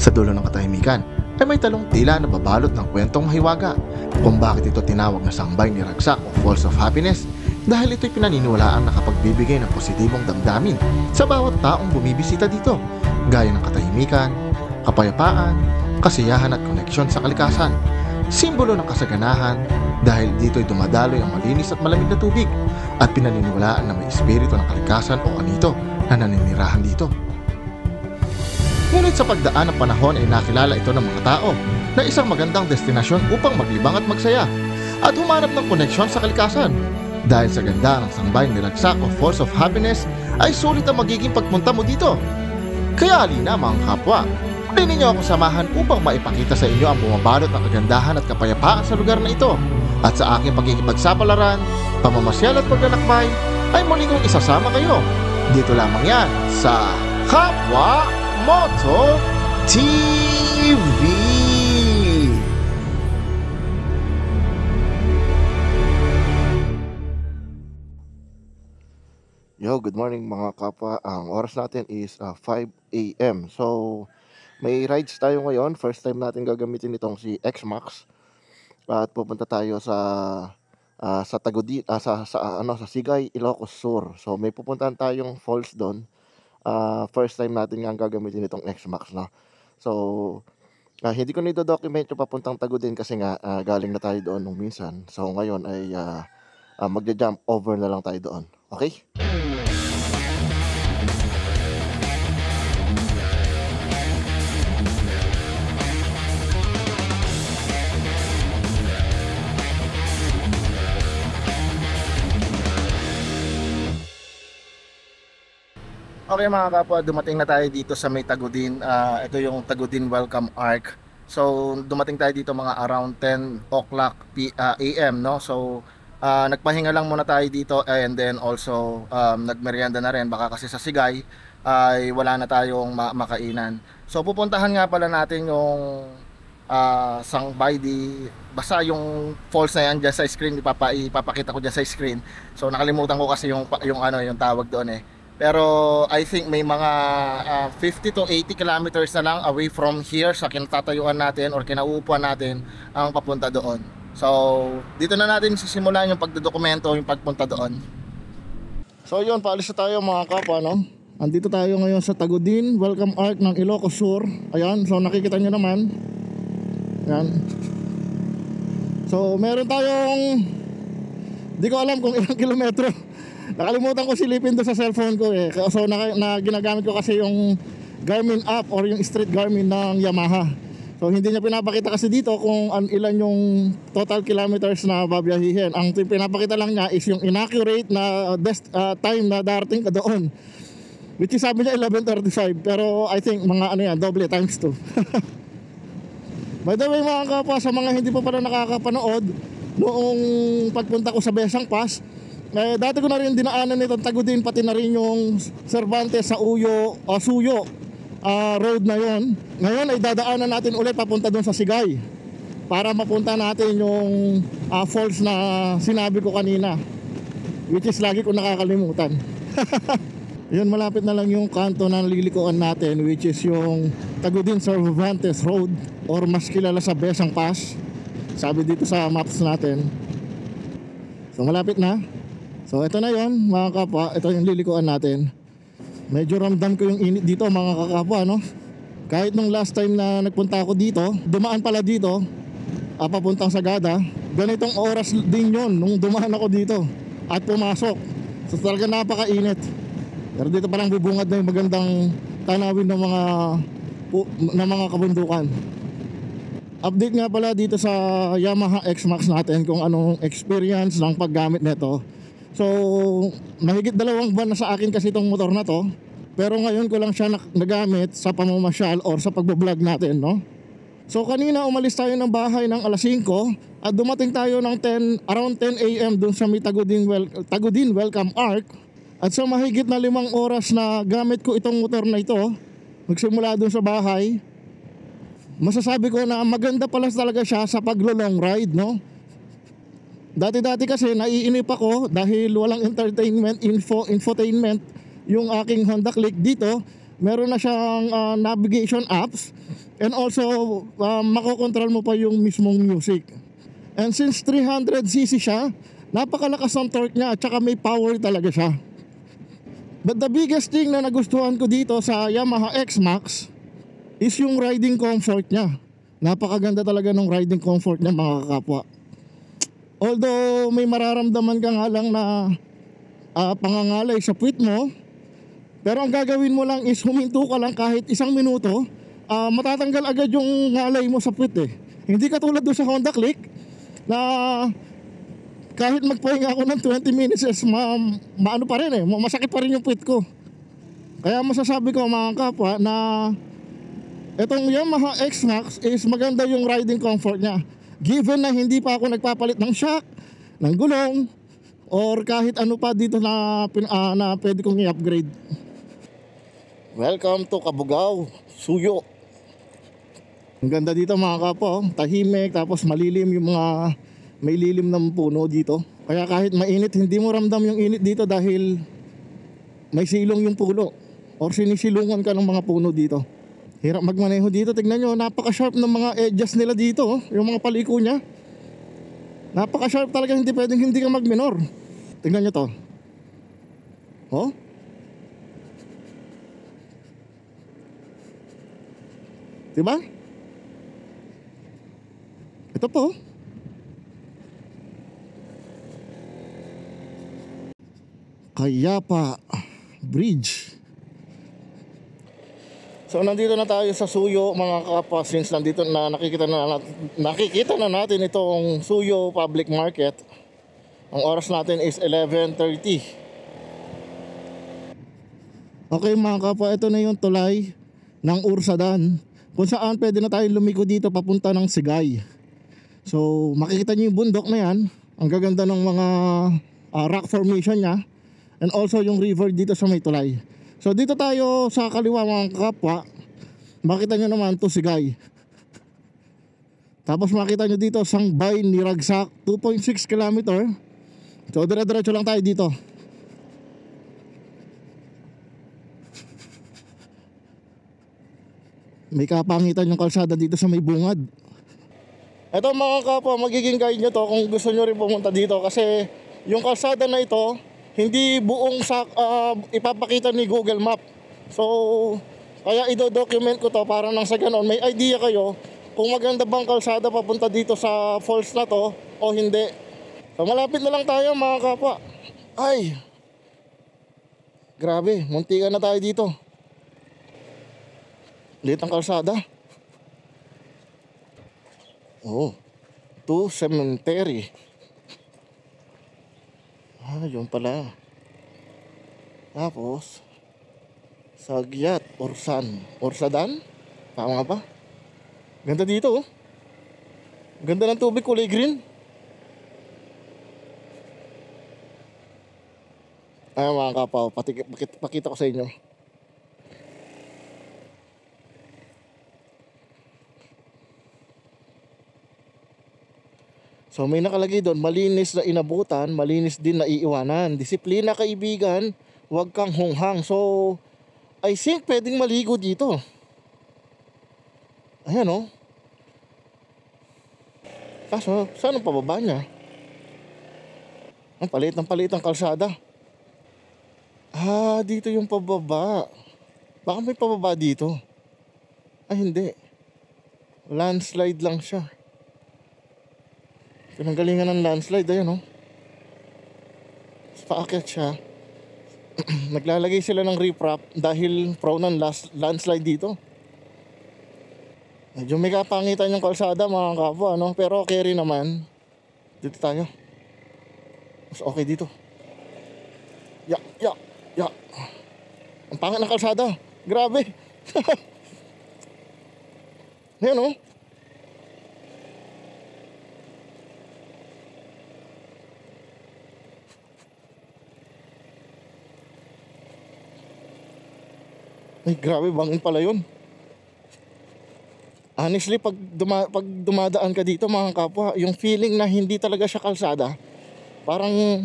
Sa dulo ng katahimikan ay may talong tila na babalot ng kwentong mahiwaga kung bakit ito tinawag na sangbay ni Ragsak o Falls of Happiness dahil ito'y pinaniniwalaan na kapagbibigay ng positibong damdamin sa bawat taong bumibisita dito, gaya ng katahimikan, kapayapaan, kasiyahan at koneksyon sa kalikasan. Simbolo ng kasaganahan dahil dito'y dumadaloy ang malinis at malamig na tubig at pinaniniwalaan na may espiritu ng kalikasan o anito na naninirahan dito. Ngunit sa pagdaan ng panahon ay nakilala ito ng mga tao na isang magandang destinasyon upang maglibang at magsaya at humanap ng koneksyon sa kalikasan. Dahil sa ganda ng sangbay ni Ragsak o Falls of Happiness ay sulit ang magiging pagpunta mo dito. Kaya halina mga kapwa, muli ninyo akong samahan upang maipakita sa inyo ang bumabalot ng kagandahan at kapayapaan sa lugar na ito. At sa aking pagkikipagsapalaran, pamamasyal at paglalakbay ay muli kong isasama kayo. Dito lamang yan sa Kapwa Moto TV. Yo, good morning mga kapwa. Ang oras natin is 5 a.m. So, may rides tayo ngayon. First time natin gagamitin itong si X-Max. At pupunta tayo sa Tagudi, sa Sigay, Ilocos Sur. So, may pupuntahan tayong falls doon. First time natin nga gagamitin itong X-Max, no? So, hindi ko nito-document yung papuntang Tagudin kasi nga galing na tayo doon nung minsan. So, ngayon ay magja-jump over na lang tayo doon. Okay? Okay mga kapwa, dumating na tayo dito sa may Tagudin. Ito yung Tagudin Welcome Arc. So dumating tayo dito mga around 10 o'clock AM, no? So nagpahinga lang muna tayo dito and then also nagmerienda na rin. Baka kasi sa Sigay ay wala na tayong makainan. So pupuntahan nga pala natin yung Sangbay basta yung falls na yan dyan sa screen, ipapakita ko dyan sa screen. So nakalimutan ko kasi yung tawag doon eh. Pero I think may mga 50 to 80 kilometers na lang away from here sa kinatatayuan natin or kinauupuan natin ang papunta doon. So dito na natin sisimulan yung pagdodokumento, yung pagpunta doon. So yun, paalis na tayo mga kapwa, no? Andito tayo ngayon sa Tagudin Welcome Arc ng Ilocos Sur. Ayan, so nakikita nyo naman. Ayan. So meron tayong, di ko alam kung ilang kilometro. Nakalimutan ko silipin doon sa cellphone ko eh. So ginagamit ko kasi yung Garmin app or yung Street Garmin ng Yamaha. So hindi niya pinapakita kasi dito kung ilan yung total kilometers na babiyahihin. Ang pinapakita lang niya is yung inaccurate na time na darating ka doon. Which is sabi niya 11:35, pero I think mga doble times 2. By the way mga kapwa, sa mga hindi pa pala nakakapanood, noong pagpunta ko sa Besang Pass, dati ko na rin dinaanan itong Tagudin, pati na rin yung Cervantes sa Suyo road na yon. Ngayon ay dadaanan natin ulit papunta doon sa Sigay para mapunta natin yung falls na sinabi ko kanina, which is lagi ko nakakalimutan. Yun, malapit na lang yung kanto na nalilikuan natin, which is yung Tagudin Cervantes Road or mas kilala sa Besang Pass, sabi dito sa maps natin. So malapit na. So ito na yon mga kapwa, ito yung lilikuan natin. Medyo ramdam ko yung init dito mga kakapwa, no? Kahit nung last time na nagpunta ako dito, dumaan pala dito papuntang Sagada, ganitong oras din yon nung dumaan ako dito at pumasok. So talaga napakainit. Pero dito parang bubungad na yung magandang tanawin ng mga kabundukan. Update nga pala dito sa Yamaha X-Max natin kung anong experience ng paggamit nito. So mahigit 2 buwan na sa akin kasi itong motor na to, pero ngayon ko lang siya nagamit sa pamamasyal or sa pagbablog natin, no? So kanina umalis tayo ng bahay ng alas 5 at dumating tayo ng around 10 AM dun sa may Tagudin Welcome Arc. At sa mahigit na 5 oras na gamit ko itong motor na ito, magsimula dun sa bahay, masasabi ko na maganda pala talaga siya sa paglo-long ride, no? Dati kasi naiinip ako dahil walang infotainment yung aking Honda Click. Dito meron na siyang navigation apps And also, makokontrol mo pa yung mismong music. And since 300cc siya, napakalakas ng torque niya at saka may power talaga siya. But the biggest thing na nagustuhan ko dito sa Yamaha X-Max is yung riding comfort niya. Napakaganda talaga ng riding comfort niya mga kapwa. Although may mararamdaman ka nga lang na pangangalay sa puwit mo, pero ang gagawin mo lang is huminto ka lang kahit 1 minuto, matatanggal agad yung ngalay mo sa puwit eh. Hindi katulad doon sa Honda Click na kahit magpahinga ako ng 20 minutes maano pa rin eh, masakit pa rin yung puwit ko. Kaya masasabi ko mga kapwa na itong Yamaha X-Max is maganda yung riding comfort niya. Given na hindi pa ako nagpapalit ng shock, ng gulong, or kahit ano pa dito na pwede kong i-upgrade. Welcome to Cabugao, Suyo. Ang ganda dito mga kapwa, tahimik, tapos malilim yung mga may lilim ng puno dito. Kaya kahit mainit, hindi mo ramdam yung init dito dahil may silong yung puno or sinisilungan ka ng mga puno dito. Hirap magmaneho dito. Tignan nyo, napaka-sharp ng mga edges nila dito, yung mga paliko niya. Napaka-sharp talaga, hindi pwedeng hindi ka mag-minor. Tignan nyo to. Oh? Diba? Ito po. Kayapa Bridge. So nandito na tayo sa Suyo mga kapwa, since nandito na nakikita na natin itong Suyo Public Market. Ang oras natin is 11:30. Okay mga kapwa, ito na yung tulay ng Ursadan kung saan pwede na tayo lumiko dito papunta ng Sigay. So makikita nyo yung bundok na yan. Ang gaganda ng mga rock formation nya, and also yung river dito sa may tulay. So dito tayo sa kaliwa mga kapwa, makita nyo naman to Sigay. Tapos makita nyo dito Sangbay ni Ragsak, 2.6 km. So dire-diretso lang tayo dito. May kapangitan yung kalsada dito sa may bungad. Ito mga kapwa, magiging guide nyo to kung gusto nyo rin pumunta dito. Kasi yung kalsada na ito, hindi buong ipapakita ni Google Map. So, kaya ido-document ko to para nang sa ganon may idea kayo kung maganda bang kalsada papunta dito sa falls na to o hindi. So, malapit na lang tayo mga kapwa. Ay! Grabe, muntikan na tayo dito. Liit ang kalsada. Oh, to cemetery. Yun pala. Tapos Sagyat, Orsadan. Tama nga ba? Ganda dito oh. Ganda ng tubig, kulay green. Ay mga kapaw, pakita ko sa inyo. So may nakalagay doon, malinis na inabutan, malinis din na iiwanan. Disiplina kaibigan, huwag kang hunghang. So I think pwedeng maligo dito. Ayan o. Kaso saan ang pababa niya? Ang palit ng kalsada. Dito yung pababa. Baka may pababa dito. Hindi. Landslide lang siya. Pinanggalingan ng landslide, ayan o. Paakyat siya. Naglalagay sila ng riprap dahil prone ng landslide dito. Medyo may kapangitan yung kalsada mga kapwa, no? Pero okay rin naman. Dito tayo. Mas okay dito. Ya. Ang pangit ng kalsada. Grabe. Ayan o. Ay, grabe, bangin pala yun. Honestly, pag dumadaan ka dito mga kapwa, yung feeling na hindi talaga siya kalsada, parang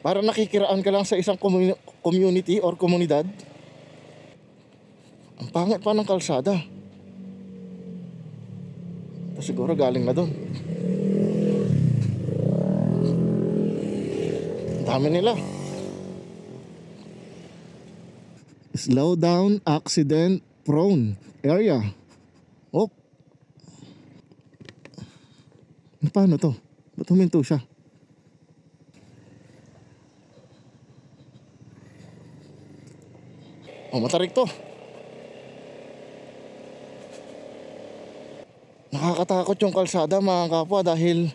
nakikiraan ka lang sa isang community or komunidad. Ang pangit pa ng kalsada. siguro galing na doon. Dami nila. Slow down, accident prone area. Oh. Paano to? Ba't huminto siya? Oh, matarik to. Nakakatakot yung kalsada mga kapwa dahil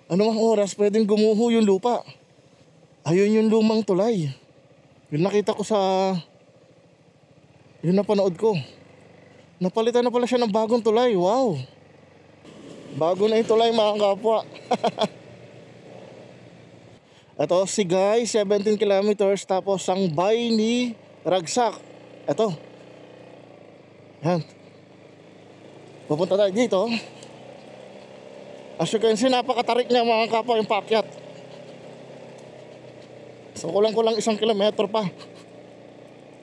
anumang oras pwedeng gumuho yung lupa. Ayun yung lumang tulay. Yung nakita ko sa yung napanood ko. Napalitan na pala siya ng bagong tulay. Wow. Bago na yung tulay mga kapwa. Ito Sigay 17 kilometers tapos Sangbay ni Ragsak. Ito. Yan. Pupunta tayo dito. As you can see, napakatarik niya mga kapwa yung paakyat. So kulang-kulang 1 kilometro pa.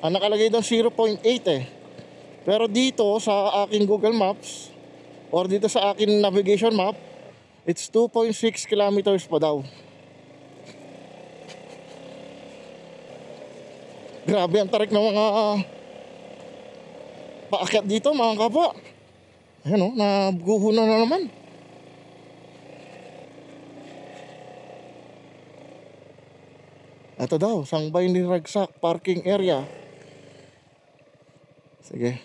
Ang nakalagay doon 0.8 eh. Pero dito sa aking Google Maps or dito sa aking navigation map, it's 2.6 kilometers pa daw. Grabe ang tarik ng mga paakyat dito mga kapwa. Ayan o, naguho na naman. Ito daw, Sangbay ni Ragsak parking area. Sige.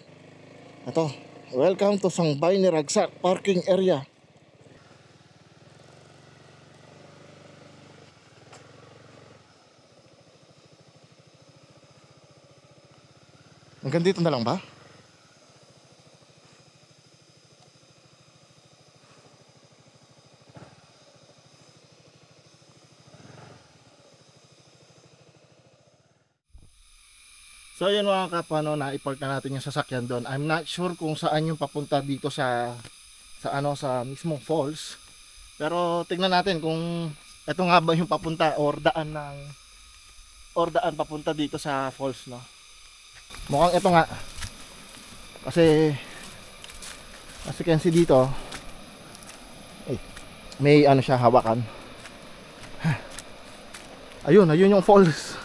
Ito, welcome to Sangbay ni Ragsak parking area. Hanggang dito na lang ba? So yun mga kapwa, no, na-ipark na natin yung sasakyan doon. I'm not sure kung saan yung papunta dito sa mismong falls. Pero tingnan natin kung ito nga ba yung papunta or daan papunta dito sa falls, no. Mukhang ito nga. Kasi as you can see dito, may ano siya, hawakan. Ayun yung falls.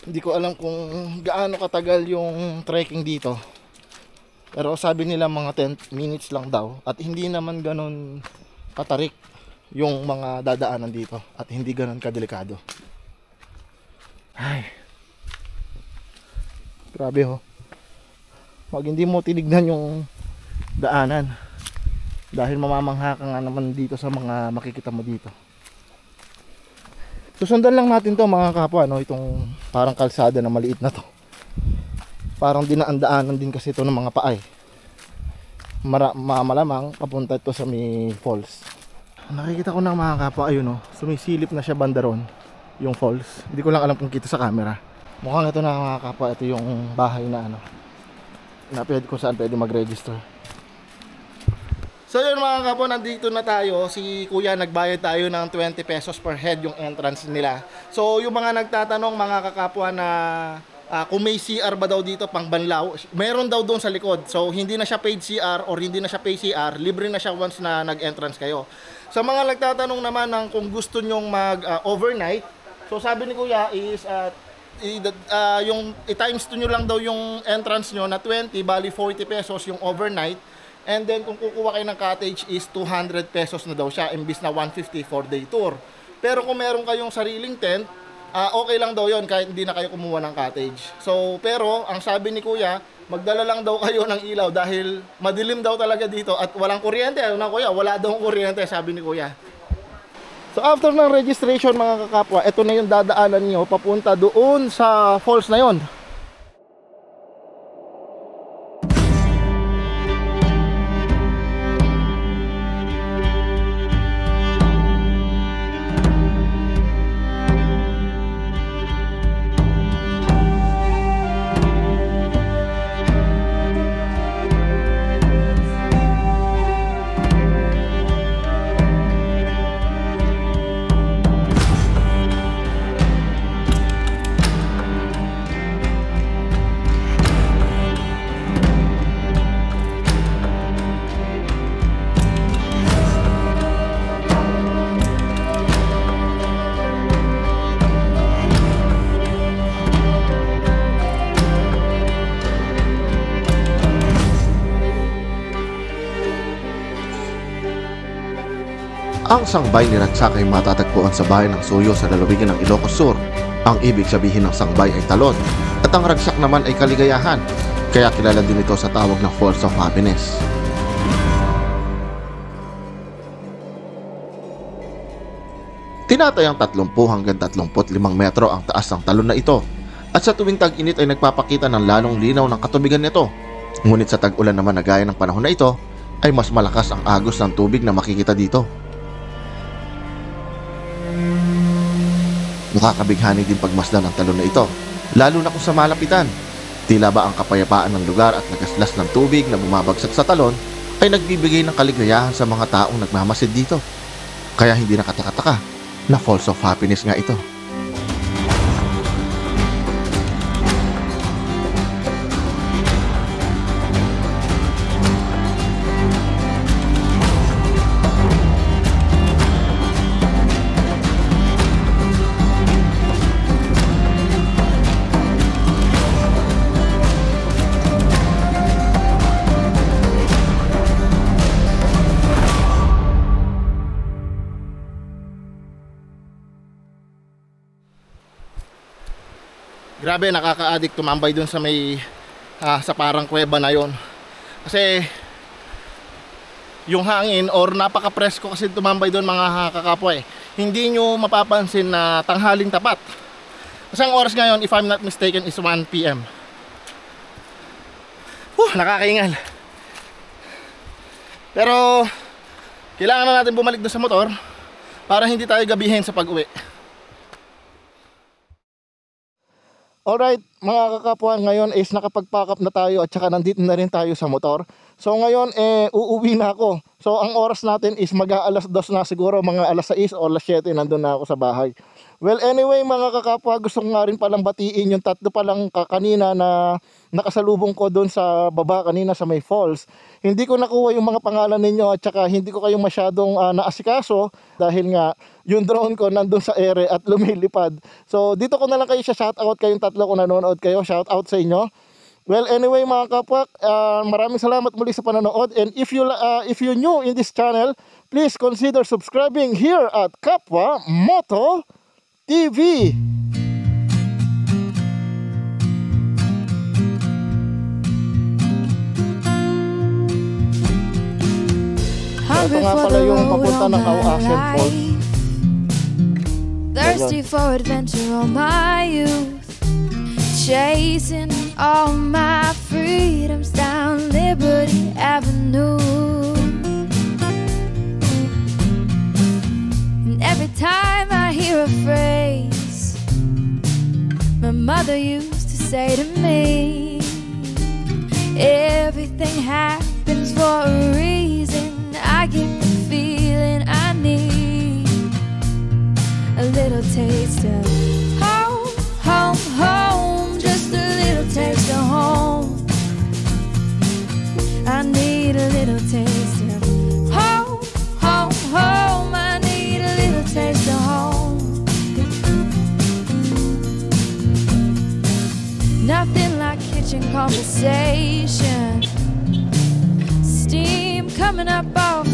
Hindi ko alam kung gaano katagal yung trekking dito. Pero sabi nila mga 10 minutes lang daw. At hindi naman ganun katarik yung mga dadaanan dito. At hindi ganun kadelikado. Ay. Grabe ho. Pag hindi mo tinignan yung daanan, dahil mamamangha ka nga naman dito sa mga makikita mo dito. Susundan lang natin to mga kapwa, no? Itong parang kalsada na maliit na to. Parang dinaan-daanan din kasi ito ng mga paay. Malamang papunta ito sa may falls. Nakikita ko na mga kapwa, ayun, no? Sumisilip na siya bandaron yung falls. Hindi ko lang alam kung kita sa camera. Mukhang ito na mga kapwa, ito yung bahay na ano, na pwede kung saan pwede mag-register. So yun mga kapwa, nandito na tayo. Si kuya nagbayad tayo ng 20 pesos per head yung entrance nila. So yung mga nagtatanong mga kakapwa na kung may CR ba daw dito pang Banlaw, meron daw doon sa likod. So hindi na siya paid CR or hindi na siya paid CR, libre na siya once na nag-entrance kayo. Sa mga nagtatanong naman ng kung gusto nyong mag-overnight, so sabi ni kuya is yung i-times 2 nyo lang daw yung entrance nyo na 20, bali 40 pesos yung overnight. And then kung kukuha kayo ng cottage is 200 pesos na daw siya imbis na 150 for day tour. Pero kung meron kayong sariling tent, okay lang daw yon kahit hindi na kayo kumuha ng cottage. So pero ang sabi ni kuya, magdala lang daw kayo ng ilaw dahil madilim daw talaga dito at walang kuryente. Ano na kuya, wala daw kuryente, sabi ni kuya. So after ng registration mga kakapwa, ito na yung dadaanan nyo papunta doon sa falls na yon. Ang sangbay ni Ragsaka ay matatagpuan sa bayan ng Suyo sa lalawigan ng Ilocos Sur. Ang ibig sabihin ng sangbay ay talon at ang ragsak naman ay kaligayahan, kaya kilala din ito sa tawag na Falls of Happiness. Tinatayang 30 hanggang 35 metro ang taas ng talon na ito at sa tuwing tag-init ay nagpapakita ng lalong linaw ng katubigan nito. Ngunit sa tag-ulan naman na gaya ng panahon na ito ay mas malakas ang agos ng tubig na makikita dito. Nakakabighani din pagmasdan ng talon na ito, lalo na kung sa malapitan. Tila ba ang kapayapaan ng lugar at nagaslas ng tubig na bumabagsak sa talon ay nagbibigay ng kaligayahan sa mga taong nagmamasid dito. Kaya hindi nakataka-taka na Falls of Happiness nga ito. Grabe, nakaka-addict tumambay dun sa may sa parang kuweba na yon. Kasi yung hangin or napaka-presko kasi tumambay dun mga kakapwa eh. Hindi nyo mapapansin na tanghaling tapat. Kasi ang oras ngayon, if I'm not mistaken, is 1 PM. Nakakaingal. Pero kailangan na natin bumalik dun sa motor para hindi tayo gabihin sa pag-uwi. Alright, mga kakapwa, ngayon is nakapag-pack up na tayo at saka nandito na rin tayo sa motor. So ngayon uuwi na ako. So ang oras natin is mag-aalas 2 na, siguro mga alas 6 o alas 7 nandun na ako sa bahay. Well, anyway mga kakapwa, gusto ko nga rin palang batiin yung tatlo palang kanina na nakasalubong ko doon sa baba kanina sa may falls. Hindi ko nakuha yung mga pangalan ninyo at saka hindi ko kayo masyadong naasikaso dahil nga yung drone ko nandun sa ere at lumilipad. So dito ko na lang kayo shoutout kayong tatlo kung nanonood kayo. Shoutout sa inyo. Well, anyway mga kapwa, maraming salamat muli sa panonood, and if you new in this channel, please consider subscribing here at Kapwa Moto TV. Ito nga pala yung papunta ng Auasen Falls. Thirsty for adventure all my youth, chasing all my freedoms down Liberty Avenue. And every time I hear a phrase my mother used to say to me, everything happens for a reason, I get the feeling I need a little taste of home, home, home, just a little taste of home. I need a little taste of home, home, home. I need a little taste of home. Nothing like kitchen conversation, steam coming up off